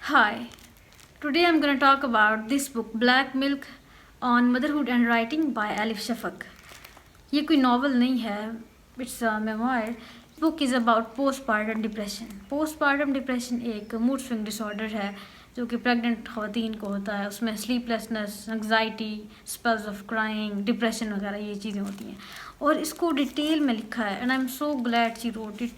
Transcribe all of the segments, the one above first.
Hi, today I'm going to talk about this book Black Milk on Motherhood and Writing by Alif Shafak. ये कोई novel नहीं है, it's a memoir. Book is about postpartum depression. Postpartum depression एक mood swing disorder है जो कि pregnant ख़वातीन को होता है. उसमें sleeplessness, anxiety, spells of crying, depression वगैरह ये चीज़ें होती हैं और इसको डिटेल में लिखा है. And I am so glad she wrote it.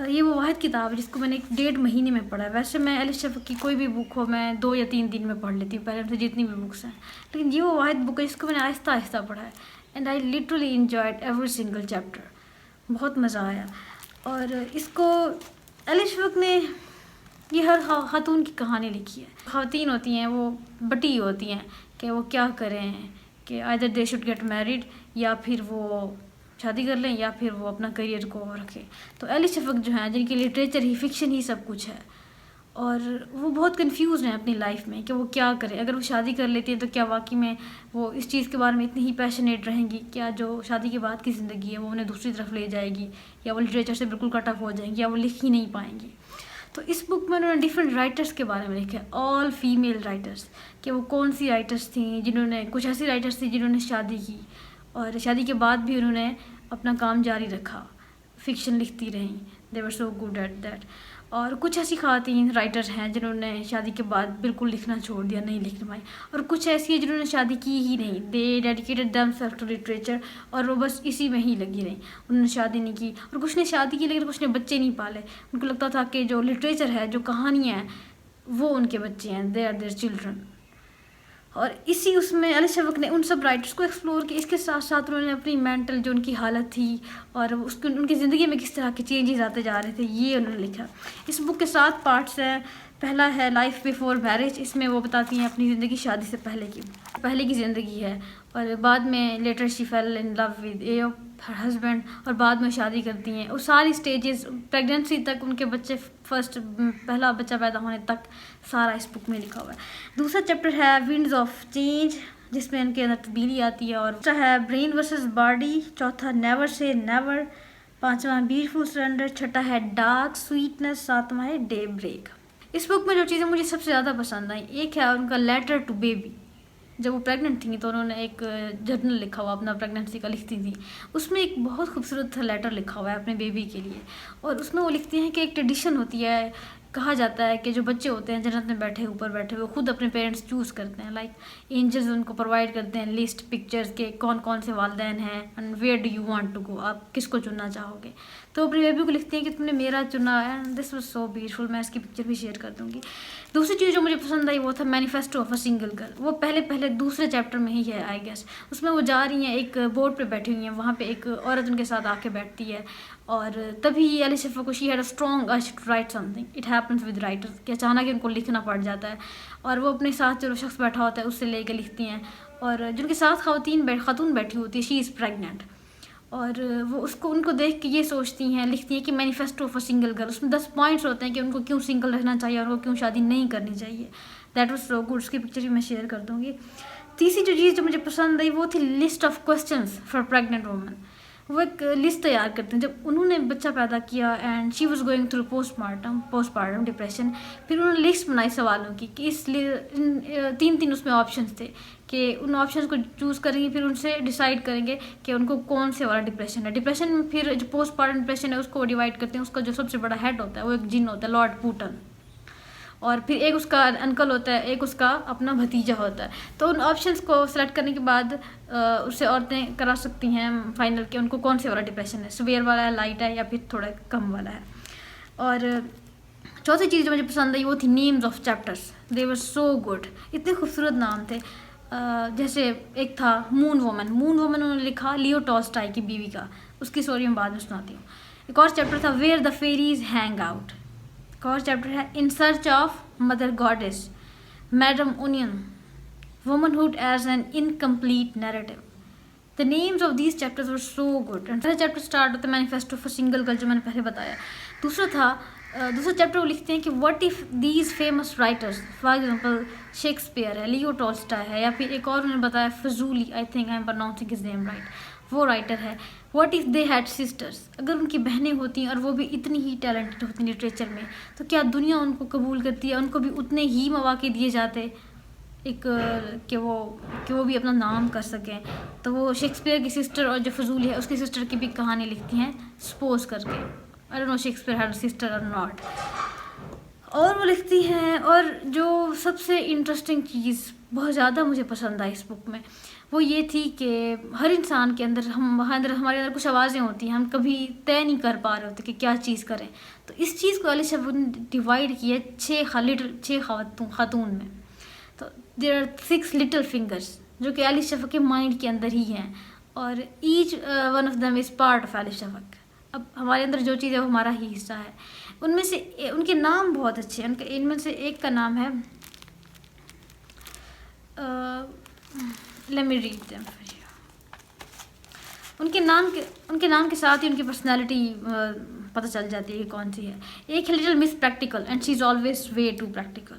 ये वो वाहिद किताब है जिसको मैंने 1.5 महीने में पढ़ा है. वैसे मैं अलिफ शफक की कोई भी बुक हो मैं 2 या 3 दिन में पढ़ लेती हूँ, पहले से जितनी भी बुक्स हैं, लेकिन ये वो वाहिद बुक है जिसको मैंने आहिस्ता आहिस्ता पढ़ा है. And I literally enjoyed every single chapter. बहुत मज़ा आया. और इसको अलिफ शफक ने ये हर खातून की कहानी लिखी है. ख़वातीन होती हैं वो बटी होती हैं कि वो क्या करें, कि either they should get married या फिर वो शादी कर लें या फिर वो अपना करियर को रखें. तो अली शफक जो हैं जिनकी लिटरेचर ही फिक्शन ही सब कुछ है और वो बहुत कंफ्यूज हैं अपनी लाइफ में कि वो क्या करें. अगर वो शादी कर लेती हैं तो क्या वाकई में वो इस चीज़ के बारे में इतनी ही पैशनेट रहेंगी, क्या जो शादी के बाद की ज़िंदगी है वो उन्हें दूसरी तरफ ले जाएगी, या वो लिटरेचर से बिल्कुल कट ऑफ हो जाएंगी, या वो लिख ही नहीं पाएंगी. तो इस बुक में उन्होंने डिफरेंट राइटर्स के बारे में लिखा है, ऑल फीमेल राइटर्स, कि वो कौन सी राइटर्स थी जिन्होंने, कुछ ऐसी राइटर्स थी जिन्होंने शादी की और शादी के बाद भी उन्होंने अपना काम जारी रखा, फ़िक्शन लिखती रहीं. दे वर सो गुड एट दैट. और कुछ ऐसी ख़वातीन राइटर्स हैं जिन्होंने शादी के बाद बिल्कुल लिखना छोड़ दिया, नहीं लिख पाई. और कुछ ऐसी है जिन्होंने शादी की ही नहीं, दे डेडिकेटेड देमसेल्फ टू लिटरेचर और वो बस इसी में ही लगी रहीं. उन्होंने शादी नहीं की और कुछ ने शादी की लेकिन कुछ ने बच्चे नहीं पाले. उनको लगता था कि जो लिटरेचर है, जो कहानियाँ हैं, वो उनके बच्चे हैं, दे आर देयर चिल्ड्रन. और इसी उसमें अली शफक ने उन सब राइटर्स को एक्सप्लोर किया. इसके साथ साथ उन्होंने अपनी मेंटल जो उनकी हालत थी और उसके उनकी ज़िंदगी में किस तरह के चेंजेस आते जा रहे थे, ये उन्होंने लिखा. इस बुक के 7 पार्ट्स हैं. पहला है लाइफ बिफोर मैरिज. इसमें वो बताती हैं अपनी ज़िंदगी शादी से पहले की ज़िंदगी है. और बाद में later she fell in love with a her husband और बाद में शादी करती हैं. और सारी स्टेजेस प्रेगनेंसी तक, उनके बच्चे पहला बच्चा पैदा होने तक, सारा इस बुक में लिखा हुआ है. दूसरा चैप्टर है विंड्स ऑफ चेंज जिसमें उनके अंदर तब्दीली आती है. और दूसरा है ब्रेन वर्सेस बॉडी. चौथा नेवर से नेवर. पांचवा ब्यूटीफुल सरेंडर. छठा है डार्क स्वीटनेस. सातवां है डे ब्रेक. इस बुक में जो चीज़ें मुझे सबसे ज़्यादा पसंद आई, एक है उनका लेटर टू बेबी. जब वो प्रेग्नेंट थी तो उन्होंने एक जर्नल लिखा हुआ अपना प्रेगनेंसी का लिखती थी. उसमें एक बहुत खूबसूरत लेटर लिखा हुआ है अपने बेबी के लिए. और उसमें वो लिखती हैं कि एक ट्रेडिशन होती है, कहा जाता है कि जो बच्चे होते हैं जन्नत में ऊपर बैठे वो खुद अपने पेरेंट्स चूज़ करते हैं. लाइक एंजल्स उनको प्रोवाइड करते हैं लिस्ट पिक्चर्स के कौन कौन से वालदैन हैं and where do you want to go, आप किसको चुनना चाहोगे. तो अपने बेबी को लिखती हैं कि तुमने मेरा चुना है and this was so beautiful. मैं इसकी पिक्चर भी शेयर कर दूँगी. दूसरी चीज़ जो मुझे पसंद आई वो था manifesto of a single girl. वो पहले दूसरे चैप्टर में ही है आई गेस. उसमें वो जा रही हैं, एक बोर्ड पे बैठी हुई हैं, वहाँ पे एक औरत उनके साथ आके बैठती है और तभी अली शफक को she had a strong urge to write something. It happens with writers कि अचानक उनको लिखना पड़ जाता है और वो अपने साथ जो शख्स बैठा होता है उससे लेकर लिखती हैं. और जिनके साथ खातून बैठी होती है, शी इज़ प्रेगनेंट. और वो उनको देख के ये सोचती हैं, लिखती हैं कि manifesto of a single girl. उसमें 10 पॉइंट्स होते हैं कि उनको क्यों सिंगल रहना चाहिए और उनको क्यों शादी नहीं करनी चाहिए. That was so good. उसकी पिक्चर भी मैं शेयर कर दूँगी. तीसरी जो चीज़ जो मुझे पसंद आई वो थी list of questions for pregnant woman. वो एक लिस्ट तैयार करते हैं जब उन्होंने बच्चा पैदा किया and she was going through postmortem depression. फिर उन्होंने लिस्ट बनाई सवालों की कि इसलिए 3 उसमें ऑप्शंस थे कि उन ऑप्शंस को चूज़ करेंगे, फिर उनसे डिसाइड करेंगे कि उनको कौन से वाला डिप्रेशन है. डिप्रेशन में फिर जो पोस्टमार्टम डिप्रेशन है उसको डिवाइड करते हैं. उसका जो सबसे बड़ा हेड होता है वो एक जिन होता है, लॉर्ड पूटन. और फिर एक उसका अंकल होता है, एक उसका अपना भतीजा होता है. तो उन ऑप्शंस को सेलेक्ट करने के बाद उससे औरतें करा सकती हैं फाइनल कि उनको कौन से वाला डिप्रेशन है, सीवियर वाला है, लाइट है या फिर थोड़ा कम वाला है. और चौथी चीज़ जो मुझे पसंद आई वो थी names of chapters. They were so good. इतने खूबसूरत नाम थे. जैसे एक था मून वुमन. उन्होंने लिखा लियो टॉल्स्टॉय की बीवी का. उसकी स्टोरी मैं बाद में सुनाती हूँ. एक और चैप्टर था where the fairies hang out. एक और चैप्टर है in search of mother goddess. Madam onion. Womanhood as an incomplete narrative. The names of these chapters were so good. And पहला चैप्टर स्टार्ट होता है मैनिफेस्टो फॉर सिंगल गर्ल जो मैंने पहले बताया. दूसरा चैप्टर वो लिखते हैं कि what if these famous writers, for example Shakespeare है, लियो टॉल्स्टॉय है, या फिर एक और उन्होंने बताया Fuzuli, I think I am pronouncing his name right, वो राइटर है। What if they had sisters, अगर उनकी बहनें होती और वो भी इतनी ही टैलेंटेड होती लिटरेचर में, तो क्या दुनिया उनको कबूल करती है, उनको भी उतने ही मौके दिए जाते एक कि वो भी अपना नाम कर सकें। तो वो शेक्सपियर की सिस्टर और जो फजूली है उसकी सिस्टर की भी कहानी लिखती हैं सपोज करके। I don't know Shakespeare had sister और नॉट। और वो लिखती हैं, और जो सबसे इंटरेस्टिंग चीज़ बहुत ज़्यादा मुझे पसंद आई इस बुक में वो ये थी कि हर इंसान के अंदर हमारे अंदर कुछ आवाज़ें होती हैं, हम कभी तय नहीं कर पा रहे होते कि क्या चीज़ करें। तो इस चीज़ को एलिशा वुड ने डिवाइड किया 6 खातून में। तो देयर आर 6 लिटिल फिंगर्स जो कि एलिशा के माइंड के अंदर ही हैं, और each one of them is part of Elisha. अब हमारे अंदर जो चीज़ है वो हमारा ही हिस्सा है। उनमें से उनके नाम बहुत अच्छे हैं। उनके इनमें से एक का नाम है let me read them for you. उनके नाम के साथ ही उनकी पर्सनैलिटी पता चल जाती है कि कौन सी है। एक है little miss practical and she is always way too practical.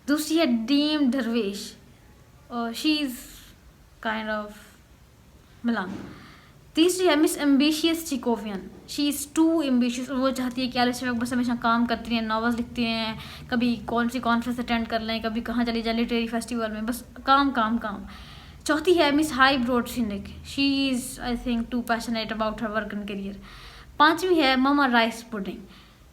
दूसरी है डीम दरवेश, she is kind of Malang. तीसरी है मिस एम्बिशियस चिकोवियन, शी इज़ टू एम्बिशियस। वो चाहती है कि एलिशा बस हमेशा काम करती रहें, नॉवेल्स लिखती हैं, कभी कौन सी कॉन्फ्रेंस अटेंड कर लें, कभी कहाँ चली जाए लिटरेरी फेस्टिवल में, बस काम काम काम। चौथी है miss highbrow cynic, she is I think too passionate about her work and career. पाँचवीं है ममा राइस पुडिंग।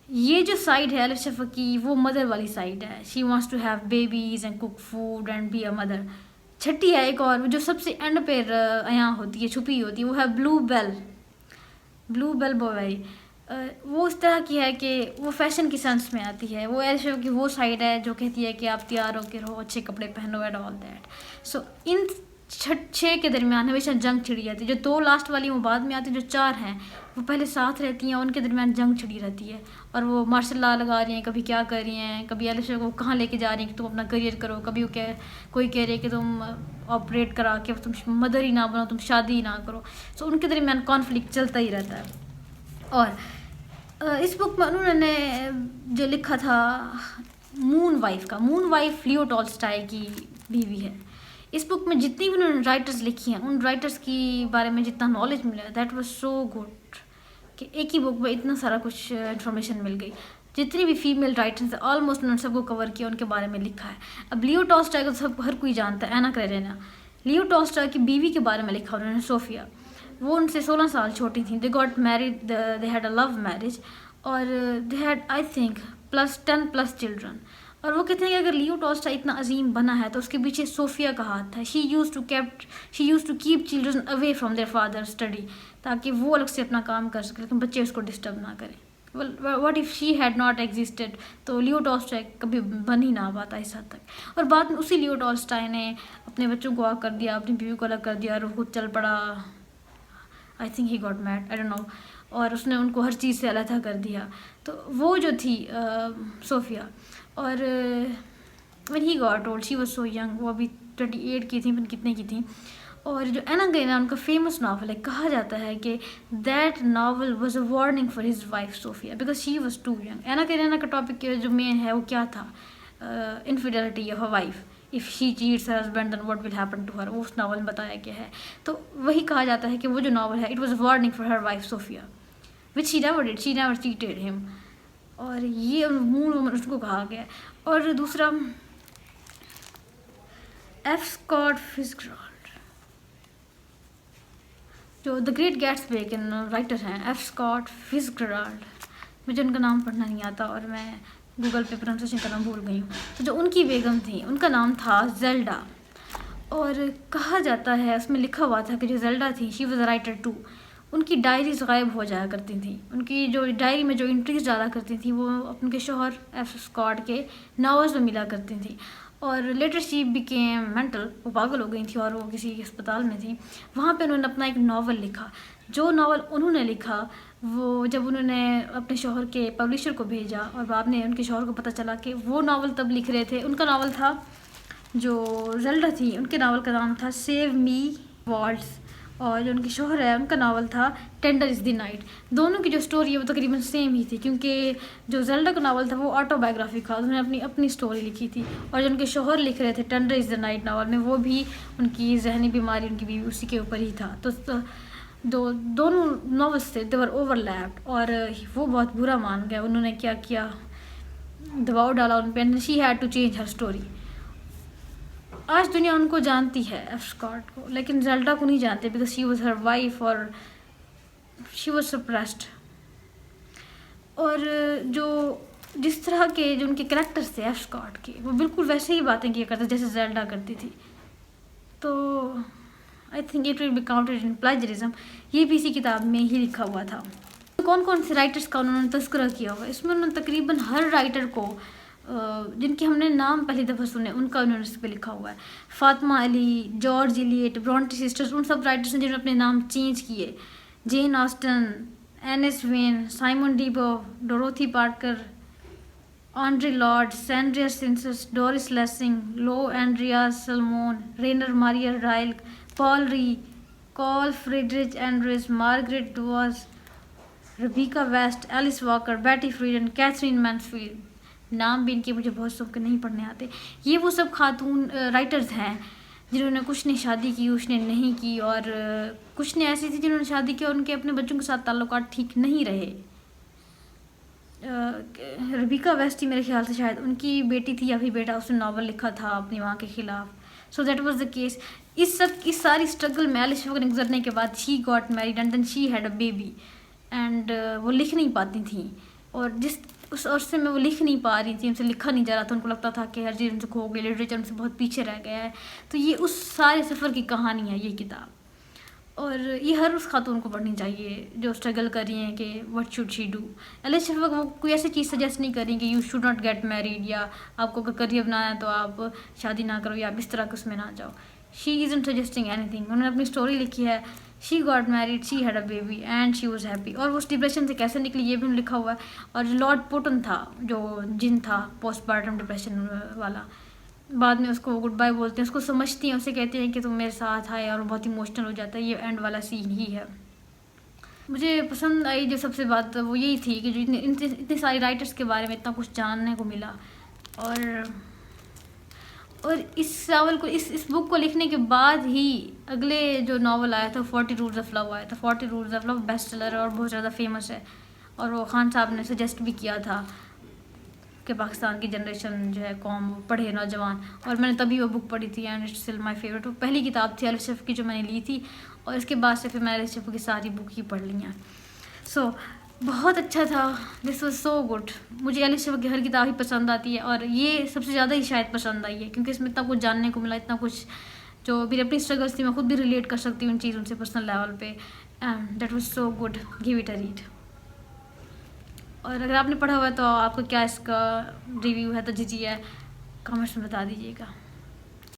ये जो साइड है एलिशा की वो मदर वाली साइड है, she wants to have babies and cook food and be a mother. छठी है एक और जो सबसे एंड पे यहाँ होती है, छुपी होती है, वो है ब्लू बेल बॉय। वो उस तरह की है कि वो फैशन की सेंस में आती है। वो एलिशा की वो साइड है जो कहती है कि आप तैयार होकर रहो, अच्छे कपड़े पहनो एंड ऑल दैट। सो इन 6 के दरमियान हमेशा जंग छिड़ी जाती है। जो 2 लास्ट वाली वो बाद में आती है, जो 4 हैं वो पहले साथ रहती हैं, उनके दरमियान जंग छिड़ी रहती है। और वो मार्शल लॉ लगा रही हैं, कभी क्या कर रही हैं, कभी एलिशा को कहाँ लेके जा रही हैं कि तुम अपना करियर करो, कभी कोई कह रही है कि तुम ऑपरेट करा के तुम मदर ही ना बनो, तुम शादी ही ना करो। सो उनके दरमियान कॉन्फ्लिक्ट चलता ही रहता है। और इस बुक में उन्होंने जो लिखा था मून वाइफ लियो टॉल्स्टॉय की बीवी है। इस बुक में जितनी भी उन्होंने राइटर्स लिखी हैं, उन राइटर्स की बारे में जितना नॉलेज मिला, दैट वाज सो गुड कि एक ही बुक में इतना सारा कुछ इन्फॉर्मेशन मिल गई। जितनी भी फीमेल राइटर्स हैं ऑलमोस्ट उन्होंने सबको कवर किया, उनके बारे में लिखा है। अब लियो टॉल्स्टॉय को सब हर कोई जानता है, एना कैरेनिना। लियो टॉल्स्टॉय की बीवी के बारे में लिखा उन्होंने, सोफिया। वो उनसे 16 साल छोटी थी। They got married, they had a love marriage, और they had I think +10 children. और वो कहते हैं कि अगर लियो टॉल्स्टॉय इतना अजीम बना है तो उसके पीछे सोफिया का हाथ था। She use to keep children away from their father study, ताकि वो अलग से अपना काम कर सके लेकिन बच्चे उसको डिस्टर्ब ना करें। What if she had not existed, तो लियो टॉल्स्टॉय कभी बन ही ना पाता इस हद तक। और बाद में उसी लियो टॉल्स्टॉय ने अपने बच्चों को अलग कर दिया, अपनी बीवी को अलग कर दिया, और वो खुद चल पड़ा। I think he got mad, I don't know. और उसने उनको हर चीज़ से अलग कर दिया। तो वो जो थी सोफिया, और when he got old she was so young, वो अभी 28 की थी, कितने की थी। और जो एना कैरेनिना उनका फेमस नावल है, कहा जाता है कि that novel was a warning for his wife Sophia because she was too young. Anna Karenina का टॉपिक जो मेन है वो क्या था, infidelity of a wife. If she cheats her husband then what will happen to her, वो उस novel में बताया गया है। तो वही कहा जाता है कि वो जो नावल है it was a warning for her wife Sophia, which she never did, she never cheated him. और ये मूल उसको कहा गया। और दूसरा एफ स्कॉट फिtzgerald, जो द ग्रेट गैट्सबी के राइटर हैं, एफ स्कॉट फिtzgerald। मुझे उनका नाम पढ़ना नहीं आता और मैं गूगल पे प्रोनाउंसिएशन करना भूल गई हूँ। तो जो उनकी बेगम थी उनका नाम था जेल्डा। और कहा जाता है, उसमें लिखा हुआ था कि जो जेल्डा थी she was a writer too. उनकी डायरीज गायब हो जाया करती थी। उनकी जो डायरी में जो एंट्रीज डाला करती थी वो उनके शोहर एफ स्कॉट के नॉवेल्स में मिला करती थी। और लेटर शी बिकेम मेंटल, वो पागल हो गई थी और वो किसी अस्पताल में थी। वहाँ पे उन्होंने अपना एक नावल लिखा। जो नावल उन्होंने लिखा वो जब उन्होंने अपने शोहर के पब्लिशर को भेजा और बाद में उनके शोहर को पता चला कि वो नावल तब लिख रहे थे। उनका नावल था, जो जेल्डा थी उनके नावल का नाम था सेव मी वॉल्ट्स, और जो उनके शोहर है उनका नावल था टेंडर इज़ द नाइट। दोनों की जो स्टोरी है वो तकरीबन सेम ही थी, क्योंकि जो जेल्डा का नावल था वो ऑटोबायोग्राफी था, उन्होंने अपनी स्टोरी लिखी थी। और जो उनके शोहर लिख रहे थे tender is the night novel में, वो भी उनकी जहनी बीमारी, उनकी बीवी, उसी के ऊपर ही था। तो दोनों नॉवेल्स थे, देवर ओवरलैप्ड, और वो बहुत बुरा मान गया। उन्होंने क्या किया, दबाव डाला उन पर, she had to change her story. आज दुनिया उनको जानती है, एफ स्कॉट को, लेकिन जेल्डा को नहीं जानते, because she was her wife और शी वॉज सप्रेस्ड। और जो जिस तरह के जो उनके करेक्टर्स थे एफ स्कॉट के, वो बिल्कुल वैसे ही बातें किया करते जैसे जेल्डा करती थी। तो I think it will be counted in plagiarism. ये भी इसी किताब में ही लिखा हुआ था। तो कौन कौन से राइटर्स का उन्होंने तस्करा किया हुआ है, इसमें उन्होंने तकरीबन हर राइटर को जिनके हमने नाम पहली दफ़ा सुने उनका उन्होंने इस पर लिखा हुआ है। Fatima Ali, George Eliot, Bronte sisters, उन सब राइटर्स ने जिन्होंने अपने नाम चेंज किए। Jane Austen, Anis Wayne, Simone de Beauvoir, Dorothy Parker, Audre Lorde, Sandra Cisneros, Doris Lessing, Lou Andreas Salome, Rainer Maria Rilke, Paul Ree, Carl Friedrich Andreas, Marguerite Duras, Rebecca West, Alice Walker, Betty Friedan, Catherine Mansfield. नाम भी इनके मुझे बहुत सबके नहीं पढ़ने आते। ये वो सब खातून राइटर्स हैं जिन्होंने कुछ ने शादी की, कुछ ने नहीं की, और कुछ ने ऐसी थी जिन्होंने शादी की और उनके अपने बच्चों के साथ ताल्लुकात ठीक नहीं रहे। रबीका वेस्ट ही मेरे ख्याल से शायद उनकी बेटी थी या फिर बेटा, उसने नावल लिखा था अपनी माँ के ख़िलाफ़। So that was the case. इस सारी स्ट्रगल में एलिस शफक ने गुजरने के बाद she got married and then she had a baby, and वो लिख नहीं पाती थी, और उस अरसे में वो लिख नहीं पा रही थी, उनसे लिखा नहीं जा रहा था, उनको लगता था कि हर चीज़ उनसे खो गई, लिटरेचर उनसे बहुत पीछे रह गया है। तो ये उस सारे सफ़र की कहानी है ये किताब, और ये हर उस खातून को पढ़नी चाहिए जो स्ट्रगल कर रही हैं कि what should she do. Elif Shafak वो कोई ऐसी चीज़ सजेस्ट नहीं कर रही कि you should not get married, या आपको अगर करियर बनाना है तो आप शादी ना करो, या आप इस तरह के उसमें ना जाओ। She isn't suggesting anything. उन्होंने अपनी स्टोरी लिखी है, she got married, she had a baby and she was happy, और वो उस डिप्रेशन से कैसे निकली ये भी उन्होंने लिखा हुआ है। और जो लॉर्ड पोटन था, जो जिन था पोस्टमार्टम डिप्रेशन वाला, बाद में उसको गुड बाय बोलते हैं, उसको समझती हैं, उसे कहते हैं कि तुम मेरे साथ आए, और बहुत इमोशनल हो जाता है। ये एंड वाला सीन ही है। मुझे पसंद आई जो सबसे बात वो यही थी कि जो इतने सारे राइटर्स के बारे में इतना कुछ जानने को मिला। और इस नावल को इस बुक को लिखने के बाद ही अगले जो नावल आया था 40 रूल्स ऑफ लव आया था। 40 rules of love best seller और बहुत ज़्यादा फेमस है, और वो खान साहब ने सजेस्ट भी किया था कि पाकिस्तान की जनरेशन जो है कौम पढ़े, नौजवान, और मैंने तभी वो बुक पढ़ी थी and it's still my favourite. वो पहली किताब थी एलिस शफक की जो मैंने ली थी, और इसके बाद से फिर मैंने एलिस शफक की सारी बुक ही पढ़ ली हैं। सो बहुत अच्छा था, दिस वॉज सो गुड। मुझे एलिस शफक की हर किताब ही पसंद आती है, और ये सबसे ज़्यादा ही शायद पसंद आई है क्योंकि इसमें इतना कुछ जानने को मिला, इतना कुछ जो मेरी अपनी स्ट्रगल्स थी मैं खुद भी रिलेट कर सकती हूँ उन चीज़ों से पर्सनल लेवल पे, and that was so good. Give it a read. और अगर आपने पढ़ा हुआ है तो आपका क्या इसका रिव्यू है तो दीजिए, कमेंट्स में बता दीजिएगा।